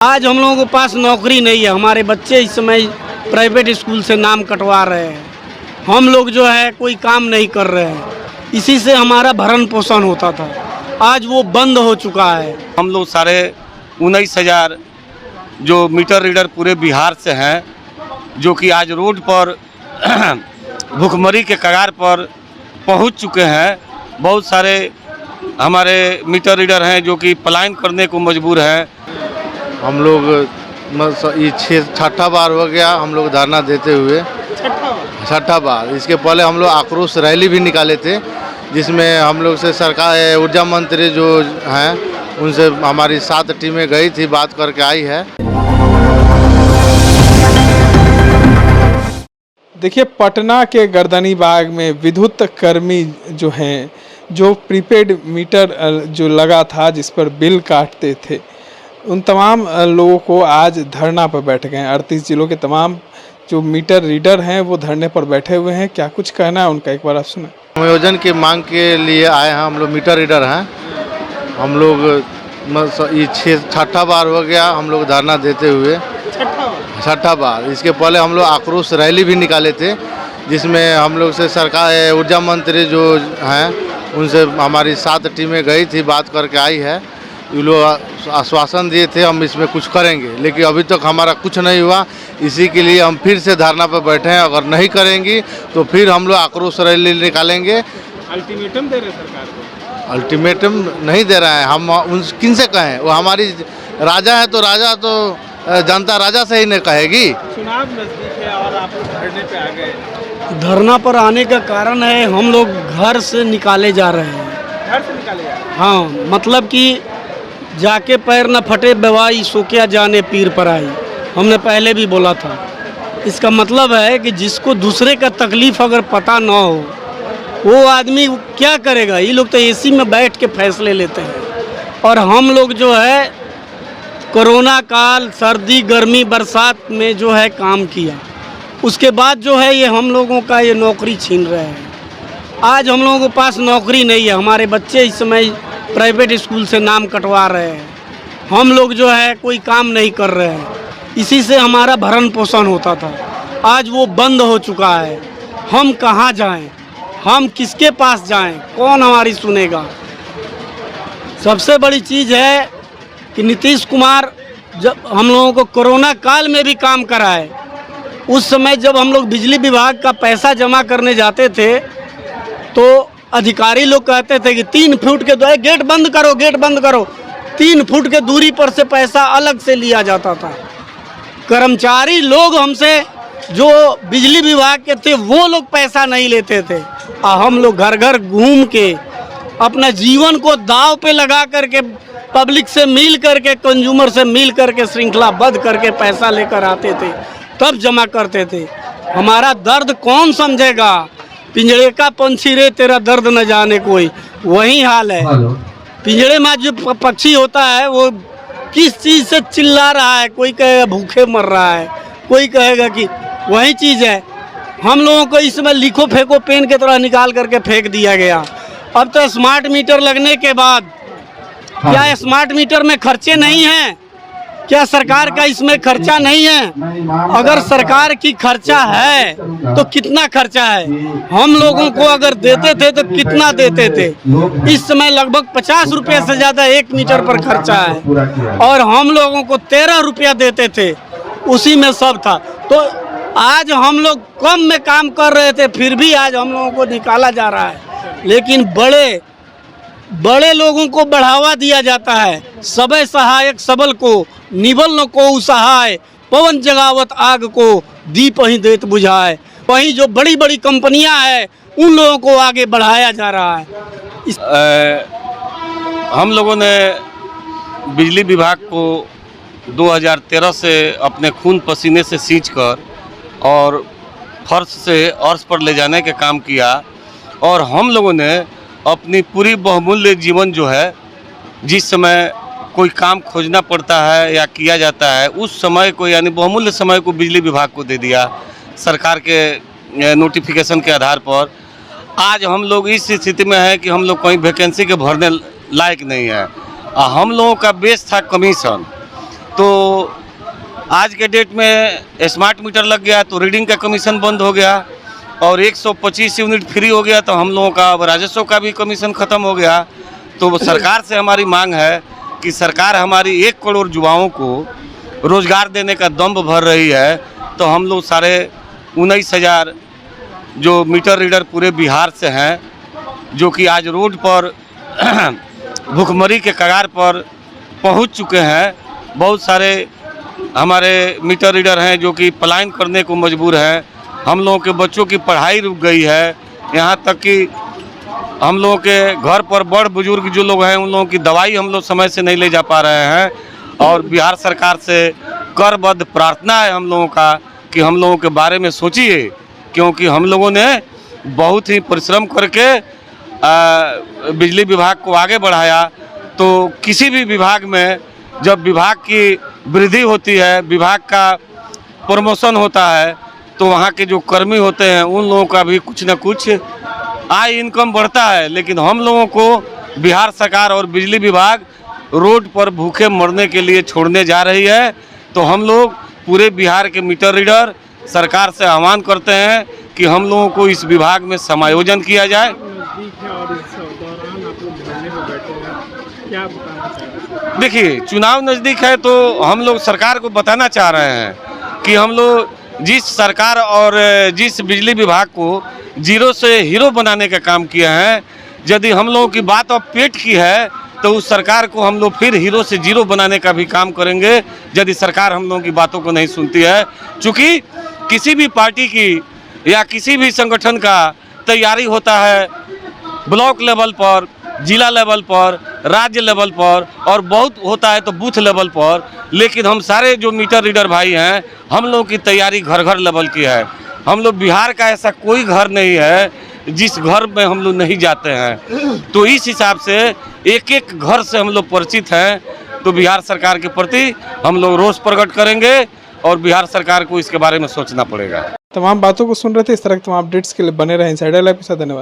आज हम लोगों के पास नौकरी नहीं है। हमारे बच्चे इस समय प्राइवेट स्कूल से नाम कटवा रहे हैं। हम लोग जो है कोई काम नहीं कर रहे हैं। इसी से हमारा भरण पोषण होता था, आज वो बंद हो चुका है। हम लोग सारे 19,000 जो मीटर रीडर पूरे बिहार से हैं, जो कि आज रोड पर भुखमरी के कगार पर पहुंच चुके हैं। बहुत सारे हमारे मीटर रीडर हैं जो कि पलायन करने को मजबूर हैं। हम लोग ये छठा बार हो गया हम लोग धरना देते हुए, छठा बार। इसके पहले हम लोग आक्रोश रैली भी निकाले थे, जिसमें हम लोग से सरकार ऊर्जा मंत्री जो हैं उनसे हमारी 7 टीमें गई थी, बात करके आई है। देखिए, पटना के गर्दनीबाग में विद्युत कर्मी जो हैं, जो प्रीपेड मीटर जो लगा था जिस पर बिल काटते थे, उन तमाम लोगों को आज धरना पर बैठ गए हैं। 38 जिलों के तमाम जो मीटर रीडर हैं वो धरने पर बैठे हुए हैं। क्या कुछ कहना है उनका, एक बार आप सुने। समायोजन की मांग के लिए आए हैं। हम लोग मीटर रीडर हैं। हम लोग ये छठा बार हो गया हम लोग धरना देते हुए, छठा बार। इसके पहले हम लोग आक्रोश रैली भी निकाले थे, जिसमें हम लोग से सरकार ऊर्जा मंत्री जो हैं उनसे हमारी 7 टीमें गई थी, बात करके आई है। ये लोग आश्वासन दिए थे हम इसमें कुछ करेंगे, लेकिन अभी तक हमारा कुछ नहीं हुआ। इसी के लिए हम फिर से धरना पर बैठे हैं। अगर नहीं करेंगी तो फिर हम लोग आक्रोश रैली निकालेंगे। अल्टीमेटम दे रहे सरकार को? अल्टीमेटम नहीं दे रहा है। हम उन किन से कहें? वो हमारी राजा है तो राजा तो जनता राजा से ही नहीं कहेगी। चुनाव नजदीक है और आप धरने पे आ गए। धरना पर आने का कारण है हम लोग घर से निकाले जा रहे हैं। घर से निकाले जा रहे हैं? हाँ, मतलब कि जाके पैर न फटे बेवाई, सो क्या जाने पीर पर आई। हमने पहले भी बोला था। इसका मतलब है कि जिसको दूसरे का तकलीफ अगर पता ना हो, वो आदमी क्या करेगा। ये लोग तो एसी में बैठ के फैसले लेते हैं, और हम लोग जो है कोरोना काल, सर्दी गर्मी बरसात में जो है काम किया, उसके बाद जो है ये हम लोगों का ये नौकरी छीन रहे हैं। आज हम लोगों के पास नौकरी नहीं है। हमारे बच्चे इस समय प्राइवेट स्कूल से नाम कटवा रहे हैं। हम लोग जो है कोई काम नहीं कर रहे हैं। इसी से हमारा भरण पोषण होता था, आज वो बंद हो चुका है। हम कहाँ जाएं? हम किसके पास जाएं? कौन हमारी सुनेगा? सबसे बड़ी चीज़ है कि नीतीश कुमार जब हम लोगों को कोरोना काल में भी काम कराए, उस समय जब हम लोग बिजली विभाग का पैसा जमा करने जाते थे तो अधिकारी लोग कहते थे कि 3 फुट के दूरी, गेट बंद करो, गेट बंद करो। 3 फुट के दूरी पर से पैसा अलग से लिया जाता था। कर्मचारी लोग हमसे जो बिजली विभाग के थे वो लोग पैसा नहीं लेते थे, और हम लोग घर घर घूम के अपना जीवन को दांव पे लगा करके पब्लिक से मिल करके, कंज्यूमर से मिल करके, श्रृंखलाबद्ध करके पैसा लेकर आते थे, तब जमा करते थे। हमारा दर्द कौन समझेगा? पिंजड़े का पंछी रे तेरा दर्द न जाने कोई, वही हाल है। पिंजड़े में जो पक्षी होता है वो किस चीज़ से चिल्ला रहा है? कोई कहेगा भूखे मर रहा है, कोई कहेगा कि वही चीज़ है। हम लोगों को इसमें लिखो फेंको पेन के तरह निकाल करके फेंक दिया गया। अब तो स्मार्ट मीटर लगने के बाद क्या स्मार्ट मीटर में खर्चे नहीं हैं? क्या सरकार का इसमें खर्चा नहीं है? अगर सरकार की खर्चा है तो कितना खर्चा है? हम लोगों को अगर देते थे तो कितना देते थे? इस समय लगभग 50 रुपये से ज़्यादा 1 मीटर पर खर्चा है, और हम लोगों को 13 रुपया देते थे, उसी में सब था। तो आज हम लोग कम में काम कर रहे थे, फिर भी आज हम लोगों को निकाला जा रहा है। लेकिन बड़े लोगों को बढ़ावा दिया जाता है। सबे सहायक सबल को, निबल न को सहाय, पवन जगावत आग को, दीप ही देत बुझाए। वहीं जो बड़ी बड़ी कंपनियां हैं उन लोगों को आगे बढ़ाया जा रहा है। हम लोगों ने बिजली विभाग को 2013 से अपने खून पसीने से सींचकर और फर्श से अर्श पर ले जाने का काम किया, और हम लोगों ने अपनी पूरी बहुमूल्य जीवन जो है, जिस समय कोई काम खोजना पड़ता है या किया जाता है, उस समय को यानी बहुमूल्य समय को बिजली विभाग को दे दिया सरकार के नोटिफिकेशन के आधार पर। आज हम लोग इस स्थिति में है कि हम लोग कहीं वैकेंसी के भरने लायक नहीं है। हम लोगों का बेस था कमीशन, तो आज के डेट में स्मार्ट मीटर लग गया तो रीडिंग का कमीशन बंद हो गया, और 125 यूनिट फ्री हो गया तो हम लोगों का राजस्व का भी कमीशन ख़त्म हो गया। तो सरकार से हमारी मांग है कि सरकार हमारी 1 करोड़ युवाओं को रोज़गार देने का दम भर रही है। तो हम लोग सारे 19,000 जो मीटर रीडर पूरे बिहार से हैं, जो कि आज रोड पर भुखमरी के कगार पर पहुंच चुके हैं। बहुत सारे हमारे मीटर रीडर हैं जो कि पलायन करने को मजबूर हैं। हम लोगों के बच्चों की पढ़ाई रुक गई है, यहाँ तक कि हम लोगों के घर पर बड़ बुजुर्ग जो लोग हैं उन लोगों की दवाई हम लोग समय से नहीं ले जा पा रहे हैं। और बिहार सरकार से करबद्ध प्रार्थना है हम लोगों का कि हम लोगों के बारे में सोचिए, क्योंकि हम लोगों ने बहुत ही परिश्रम करके बिजली विभाग को आगे बढ़ाया। तो किसी भी विभाग में जब विभाग की वृद्धि होती है, विभाग का प्रमोशन होता है, तो वहाँ के जो कर्मी होते हैं उन लोगों का भी कुछ न कुछ आय इनकम बढ़ता है। लेकिन हम लोगों को बिहार सरकार और बिजली विभाग रोड पर भूखे मरने के लिए छोड़ने जा रही है। तो हम लोग पूरे बिहार के मीटर रीडर सरकार से आह्वान करते हैं कि हम लोगों को इस विभाग में समायोजन किया जाए। देखिए, चुनाव नज़दीक है तो हम लोग सरकार को बताना चाह रहे हैं कि हम लोग जिस सरकार और जिस बिजली विभाग को जीरो से हीरो बनाने का काम किया है, यदि हम लोगों की बात अब पेट की है तो उस सरकार को हम लोग फिर हीरो से जीरो बनाने का भी काम करेंगे, यदि सरकार हम लोगों की बातों को नहीं सुनती है। चूँकि किसी भी पार्टी की या किसी भी संगठन का तैयारी होता है ब्लॉक लेवल पर, जिला लेवल पर, राज्य लेवल पर, और बहुत होता है तो बूथ लेवल पर। लेकिन हम सारे जो मीटर रीडर भाई हैं, हम लोगों की तैयारी घर घर लेवल की है। हम लोग बिहार का ऐसा कोई घर नहीं है जिस घर में हम लोग नहीं जाते हैं। तो इस हिसाब से एक एक घर से हम लोग परिचित हैं। तो बिहार सरकार के प्रति हम लोग रोष प्रकट करेंगे और बिहार सरकार को इसके बारे में सोचना पड़ेगा। तमाम बातों को सुन रहे थे। इस तरह के तमाम अपडेट्स के लिए बने रहे इनसाइडर लाइव के साथ। धन्यवाद।